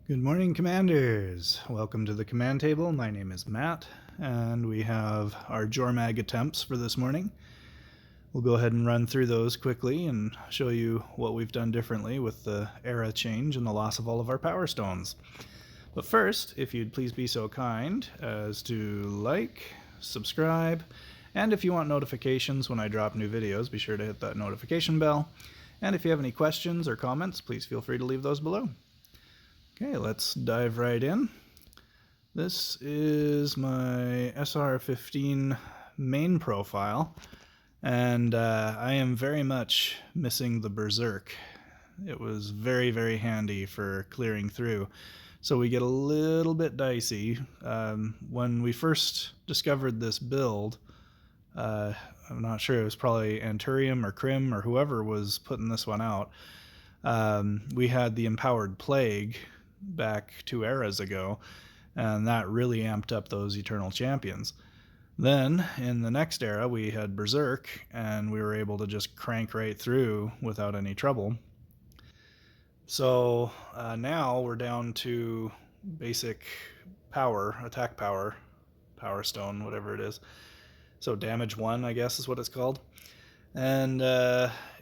Good morning, Commanders! Welcome to the command table. My name is Matt, and we have our Jormag attempts for this morning. We'll go ahead and run through those quickly and show you what we've done differently with the era change and the loss of all of our power stones. But first, if you'd please be so kind as to like, subscribe, and if you want notifications when I drop new videos, be sure to hit that notification bell. And if you have any questions or comments, please feel free to leave those below. Okay, let's dive right in. This is my SR15 main profile, and I am very much missing the Berserk. It was very, very handy for clearing through. So we get a little bit dicey. When we first discovered this build, I'm not sure, it was probably Anturium or Crim or whoever was putting this one out. We had the Empowered Plague back 2 eras ago, and that really amped up those Eternal Champions. Then, in the next era, we had Berserk, and we were able to just crank right through without any trouble. So now we're down to basic power, attack power, power stone, whatever it is. So damage 1, I guess is what it's called. And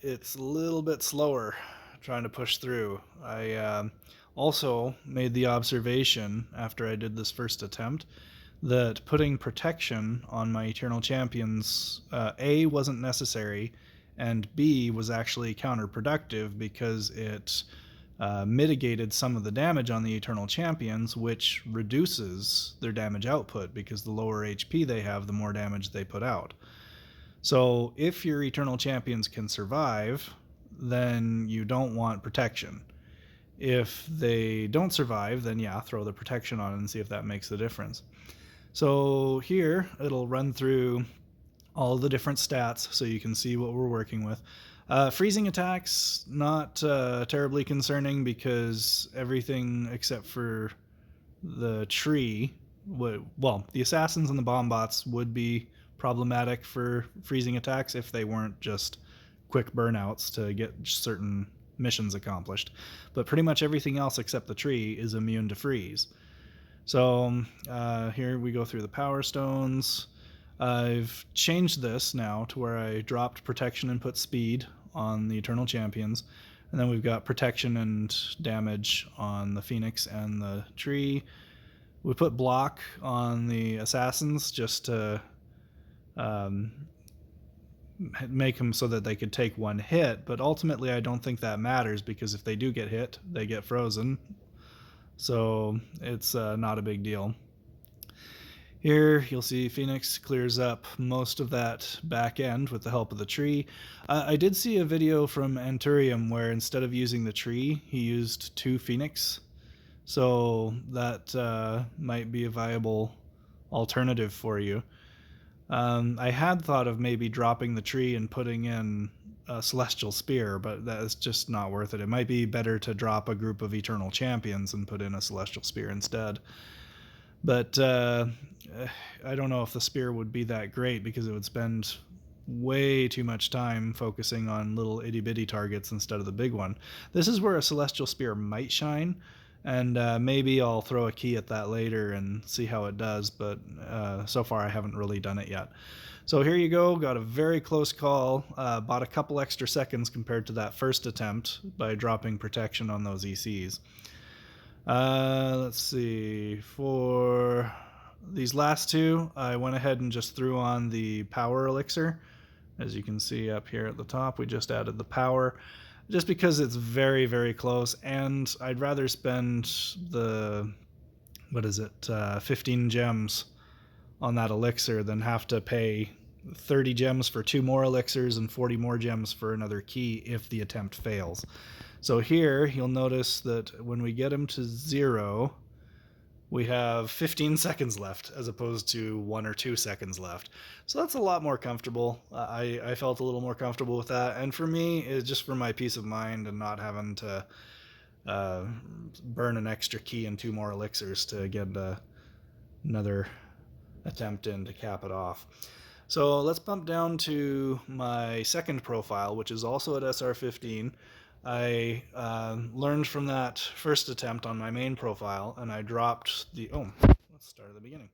it's a little bit slower trying to push through. I also made the observation after I did this first attempt that putting protection on my Eternal Champions, A, wasn't necessary, and B, was actually counterproductive because it mitigated some of the damage on the Eternal Champions, which reduces their damage output because the lower HP they have, the more damage they put out. So if your Eternal Champions can survive, then you don't want protection. If they don't survive, then yeah, throw the protection on and see if that makes the difference. So here, it'll run through all the different stats so you can see what we're working with. Freezing attacks, not terribly concerning because everything except for the tree, well, the assassins and the bomb bots would be problematic for freezing attacks if they weren't just quick burnouts to get certain missions accomplished. But pretty much everything else except the tree is immune to freeze. So here we go through the power stones. I've changed this now to where I dropped protection and put speed on the Eternal Champions. And then we've got protection and damage on the Phoenix and the tree. We put block on the assassins just to make them so that they could take one hit, but ultimately I don't think that matters because if they do get hit, they get frozen. So it's not a big deal. Here you'll see Phoenix clears up most of that back end with the help of the tree. I did see a video from Anturium where instead of using the tree, he used 2 Phoenix. So that might be a viable alternative for you. I had thought of maybe dropping the tree and putting in a Celestial Spear, but that's just not worth it. It might be better to drop a group of Eternal Champions and put in a Celestial Spear instead. But I don't know if the Spear would be that great because it would spend way too much time focusing on little itty-bitty targets instead of the big one. This is where a Celestial Spear might shine, and maybe I'll throw a key at that later and see how it does, but so far I haven't really done it yet. So here you go, got a very close call, bought a couple extra seconds compared to that first attempt by dropping protection on those ECs. Let's see, for these last 2, I went ahead and just threw on the power elixir. As you can see up here at the top, we just added the power. Just because it's very, very close, and I'd rather spend the, 15 gems on that elixir than have to pay 30 gems for 2 more elixirs and 40 more gems for another key if the attempt fails. So here, you'll notice that when we get him to 0, we have 15 seconds left as opposed to 1 or 2 seconds left. So that's a lot more comfortable. I felt a little more comfortable with that. And for me, it's just for my peace of mind and not having to burn an extra key and 2 more elixirs to get another attempt in to cap it off. So let's bump down to my second profile, which is also at SR15. I learned from that first attempt on my main profile, and I dropped the... Oh, let's start at the beginning.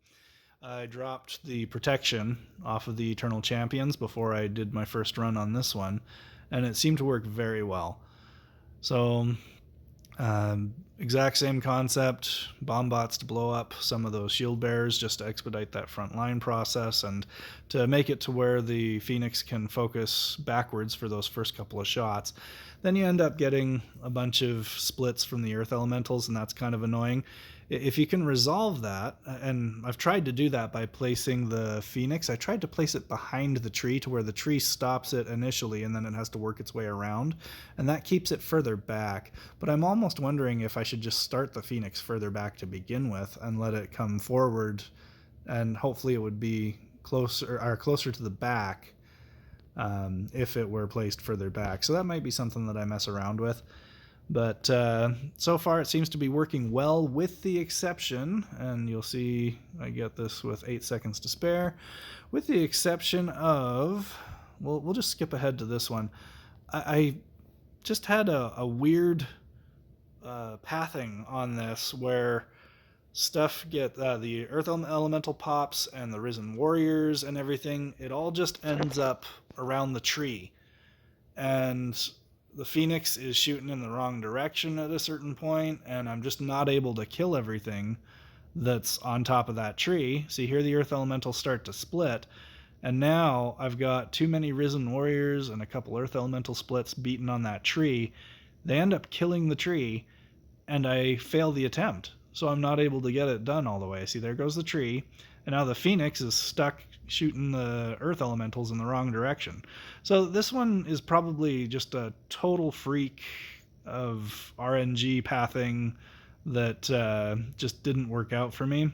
I dropped the protection off of the Eternal Champions before I did my first run on this one, and it seemed to work very well. So, exact same concept, bomb bots to blow up some of those shield bearers just to expedite that front line process and to make it to where the Phoenix can focus backwards for those first couple of shots. Then you end up getting a bunch of splits from the Earth Elementals, and that's kind of annoying. If you can resolve that, and I've tried to do that by placing the Phoenix, I tried to place it behind the tree to where the tree stops it initially and then it has to work its way around, and that keeps it further back. But I'm almost wondering if I should just start the Phoenix further back to begin with and let it come forward, and hopefully it would be closer to the back if it were placed further back. So that might be something that I mess around with. But so far it seems to be working well, with the exception, and you'll see I get this with 8 seconds to spare, with the exception of, well, we'll just skip ahead to this one. I just had a weird pathing on this where stuff get the Earth Elemental pops and the Risen Warriors and everything, it all just ends up around the tree. And the Phoenix is shooting in the wrong direction at a certain point, and I'm just not able to kill everything that's on top of that tree. See, here the Earth Elementals start to split, and now I've got too many Risen Warriors and a couple Earth Elemental splits beaten on that tree. They end up killing the tree, and I fail the attempt. So I'm not able to get it done all the way. See, there goes the tree, and now the Phoenix is stuck shooting the Earth Elementals in the wrong direction. So this one is probably just a total freak of RNG pathing that just didn't work out for me.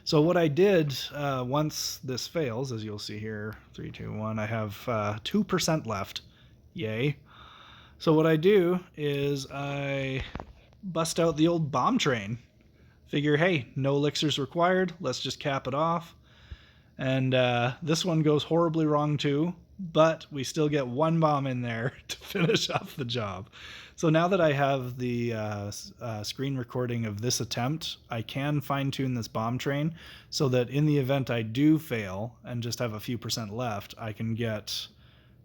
So what I did once this fails, as you'll see here, 3, 2, 1, I have 2% left. Yay. So what I do is I bust out the old bomb train. Figure, hey, no elixirs required, let's just cap it off. And this one goes horribly wrong too, but we still get one bomb in there to finish off the job. So now that I have the screen recording of this attempt, I can fine-tune this bomb train so that in the event I do fail and just have a few percent left, I can get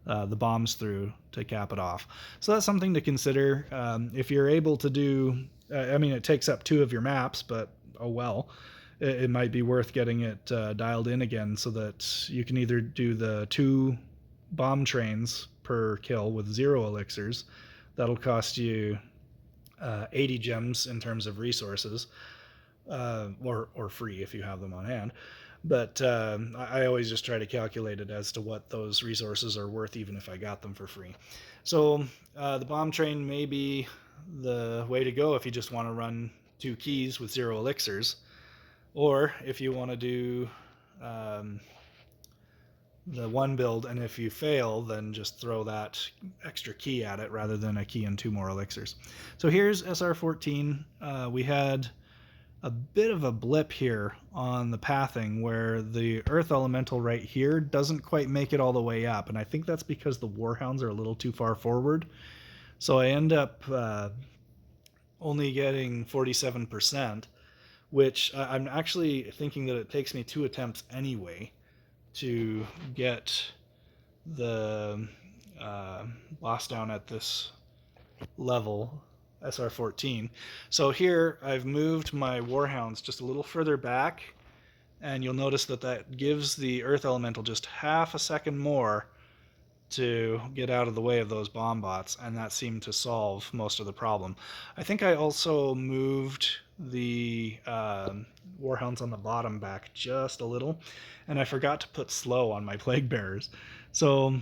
the bombs through to cap it off. So that's something to consider. If you're able to do, I mean, it takes up 2 of your maps, but oh well. It might be worth getting it dialed in again so that you can either do the 2 bomb trains per kill with 0 elixirs. That'll cost you 80 gems in terms of resources, or free if you have them on hand. But I always just try to calculate it as to what those resources are worth, even if I got them for free. So the bomb train may be the way to go if you just want to run 2 keys with 0 elixirs. Or if you want to do the 1 build, and if you fail, then just throw that extra key at it rather than a key and 2 more elixirs. So here's SR14. We had a bit of a blip here on the pathing where the Earth Elemental right here doesn't quite make it all the way up, and I think that's because the Warhounds are a little too far forward. So I end up only getting 47%. Which I'm actually thinking that it takes me 2 attempts anyway to get the boss down at this level, SR14. So here I've moved my Warhounds just a little further back, and you'll notice that that gives the Earth Elemental just half a second more to get out of the way of those bomb bots, and that seemed to solve most of the problem. I think I also moved the Warhounds on the bottom back just a little, and I forgot to put slow on my plague bearers. So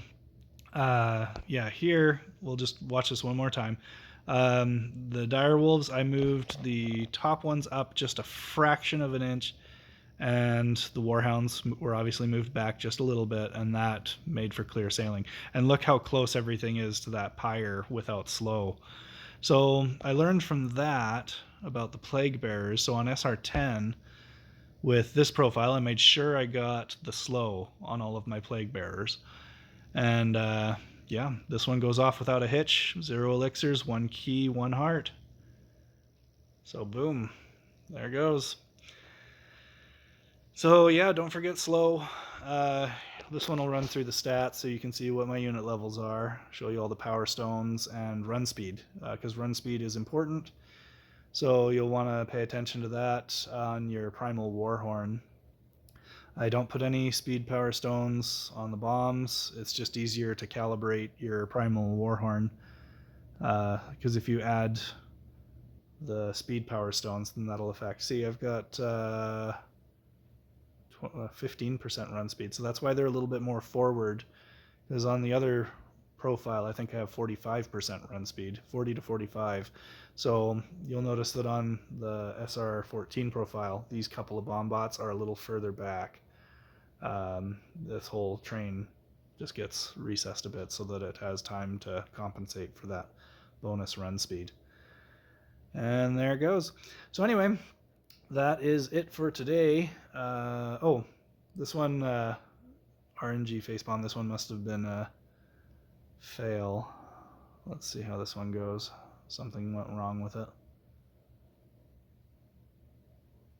yeah, here we'll just watch this one more time. The dire wolves, I moved the top ones up just a fraction of an inch, and the Warhounds were obviously moved back just a little bit, and that made for clear sailing. And look how close everything is to that pyre without slow. So I learned from that about the plague bearers. So on SR10, with this profile, I made sure I got the slow on all of my plague bearers. And yeah, this one goes off without a hitch. 0 elixirs, 1 key, 1 heart. So boom, there it goes. So yeah, don't forget slow. This one will run through the stats so you can see what my unit levels are, show you all the power stones, and run speed, because run speed is important. So you'll want to pay attention to that on your primal Warhorn. I don't put any speed power stones on the bombs. It's just easier to calibrate your primal Warhorn, because if you add the speed power stones, then that'll affect. See, I've got 15% run speed, so that's why they're a little bit more forward, because on the other profile I think I have 45% run speed, 40 to 45. So you'll notice that on the SR14 profile these couple of bomb bots are a little further back. This whole train just gets recessed a bit so that it has time to compensate for that bonus run speed. And there it goes. So anyway, that is it for today. Oh, this one, RNG facepalm, this one must have been a fail. Let's see how this one goes. Something went wrong with it.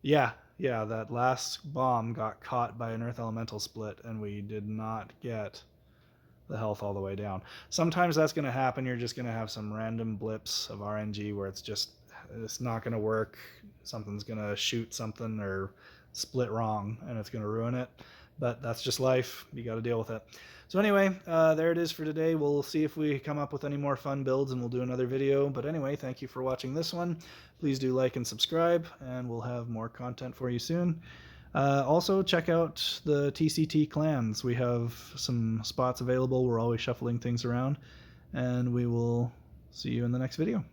Yeah, that last bomb got caught by an Earth Elemental split, and we did not get the health all the way down. Sometimes that's going to happen. You're just going to have some random blips of RNG where it's not going to work. Something's going to shoot something or split wrong, and it's going to ruin it. But that's just life. You got to deal with it. So anyway, there it is for today. We'll see if we come up with any more fun builds, and we'll do another video. But anyway, thank you for watching this one. Please do like and subscribe, and we'll have more content for you soon. Also, check out the TCT clans. We have some spots available. We're always shuffling things around, and we will see you in the next video.